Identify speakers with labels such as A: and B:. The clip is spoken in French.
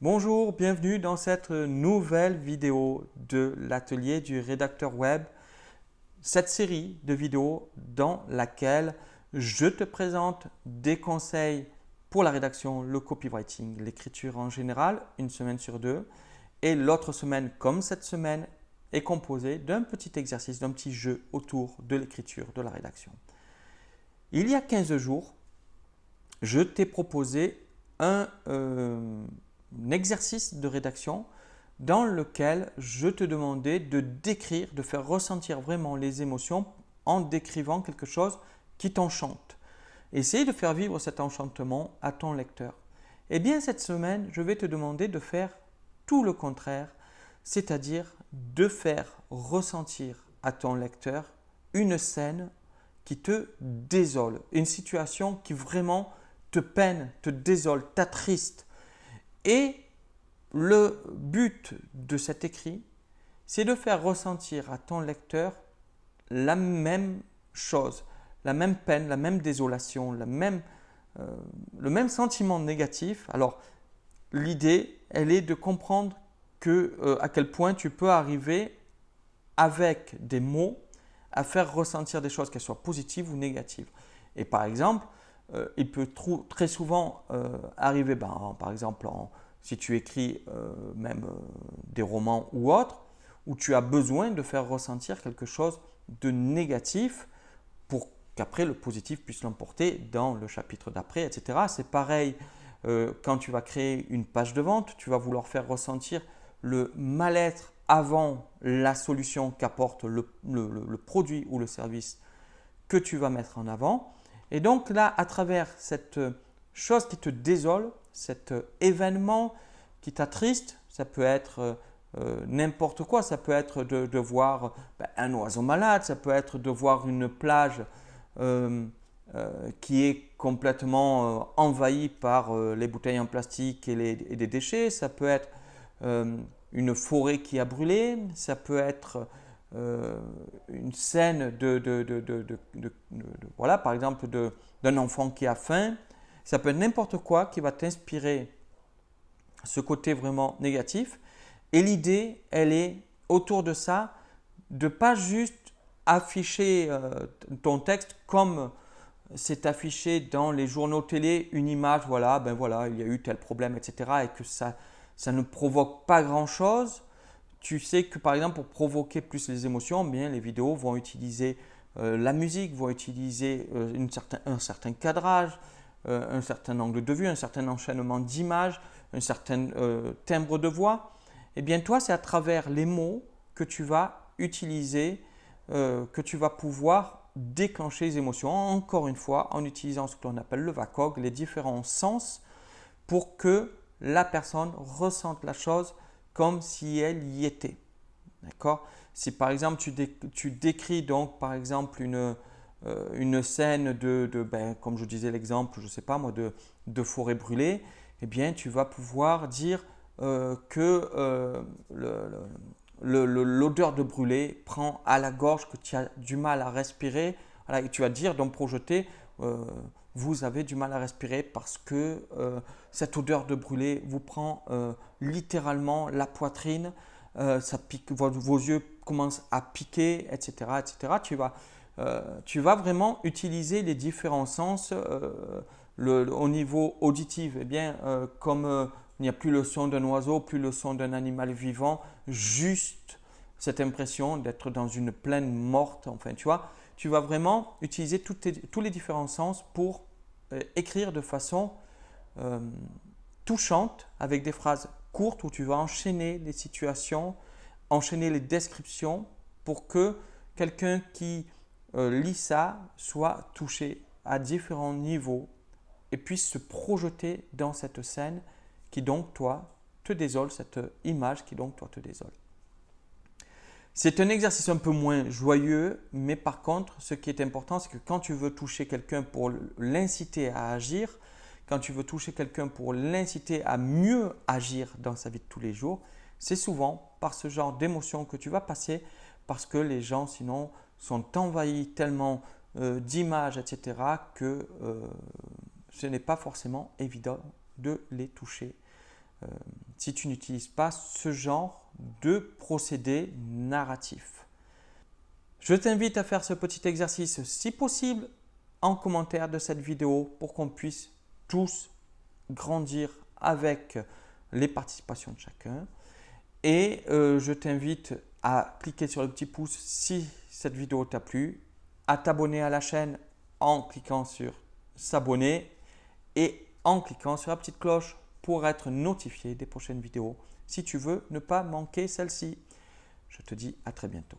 A: Bonjour, bienvenue dans cette nouvelle vidéo de l'atelier du rédacteur web. Cette série de vidéos dans laquelle je te présente des conseils pour la rédaction, le copywriting, l'écriture en général, une semaine sur deux. Et l'autre semaine, comme cette semaine, est composée d'un petit exercice, d'un petit jeu autour de l'écriture, de la rédaction. Il y a 15 jours, je t'ai proposé un exercice de rédaction dans lequel je te demandais de décrire, de faire ressentir vraiment les émotions en décrivant quelque chose qui t'enchante. Essaye de faire vivre cet enchantement à ton lecteur. Eh bien, cette semaine, je vais te demander de faire tout le contraire, c'est-à-dire de faire ressentir à ton lecteur une scène qui te désole, une situation qui vraiment te peine, te désole, t'attriste. Et le but de cet écrit, c'est de faire ressentir à ton lecteur la même chose, la même peine, la même désolation, le même sentiment négatif. Alors, l'idée, elle est de comprendre à quel point tu peux arriver avec des mots à faire ressentir des choses, qu'elles soient positives ou négatives. Et par exemple, il peut très souvent arriver, par exemple, si tu écris même des romans ou autres, où tu as besoin de faire ressentir quelque chose de négatif pour qu'après le positif puisse l'emporter dans le chapitre d'après, etc. C'est pareil quand tu vas créer une page de vente, tu vas vouloir faire ressentir le mal-être avant la solution qu'apporte le produit ou le service que tu vas mettre en avant. Et donc là, à travers cette chose qui te désole, cet événement qui t'attriste, ça peut être n'importe quoi, ça peut être de voir un oiseau malade, ça peut être de voir une plage qui est complètement envahie par les bouteilles en plastique et des déchets, ça peut être une forêt qui a brûlé, ça peut être une scène voilà, par exemple d'un enfant qui a faim. Ça peut être n'importe quoi qui va t'inspirer ce côté vraiment négatif. Et l'idée, elle est autour de ça, de pas juste afficher ton texte comme c'est affiché dans les journaux télé, une image, voilà, voilà, il y a eu tel problème, etc. et que ça ne provoque pas grand-chose. Tu sais que par exemple pour provoquer plus les émotions, bien, les vidéos vont utiliser la musique, vont utiliser un certain cadrage, un certain angle de vue, un certain enchaînement d'images, un certain timbre de voix. Eh bien toi, c'est à travers les mots que tu vas utiliser, que tu vas pouvoir déclencher les émotions. Encore une fois, en utilisant ce que l'on appelle le VACOG, les différents sens pour que la personne ressente la chose comme si elle y était. D'accord? Si par exemple tu décris donc par exemple une scène comme je disais l'exemple, je ne sais pas moi, de forêt brûlée, eh bien tu vas pouvoir dire que l'odeur de brûlé prend à la gorge, que tu as du mal à respirer. Voilà, et tu vas dire, donc projeter, vous avez du mal à respirer parce que cette odeur de brûlé vous prend littéralement la poitrine, ça pique, vos yeux commencent à piquer, etc. etc. Tu vas vraiment utiliser les différents sens au niveau auditif. Eh bien, comme il n'y a plus le son d'un oiseau, plus le son d'un animal vivant, juste cette impression d'être dans une plaine morte, enfin tu vois, tu vas vraiment utiliser tous les différents sens pour écrire de façon touchante avec des phrases courtes où tu vas enchaîner les situations, enchaîner les descriptions pour que quelqu'un qui lit ça soit touché à différents niveaux et puisse se projeter dans cette scène qui donc toi te désole, cette image qui donc toi te désole. C'est un exercice un peu moins joyeux, mais par contre, ce qui est important, c'est que quand tu veux toucher quelqu'un pour l'inciter à agir, quand tu veux toucher quelqu'un pour l'inciter à mieux agir dans sa vie de tous les jours, c'est souvent par ce genre d'émotion que tu vas passer parce que les gens sinon sont envahis tellement d'images, etc. que ce n'est pas forcément évident de les toucher si tu n'utilises pas ce genre de procédé narratif. Je t'invite à faire ce petit exercice, si possible, en commentaire de cette vidéo pour qu'on puisse tous grandir avec les participations de chacun. Et je t'invite à cliquer sur le petit pouce si cette vidéo t'a plu, à t'abonner à la chaîne en cliquant sur s'abonner et en cliquant sur la petite cloche pour être notifié des prochaines vidéos si tu veux ne pas manquer celle-ci. Je te dis à très bientôt.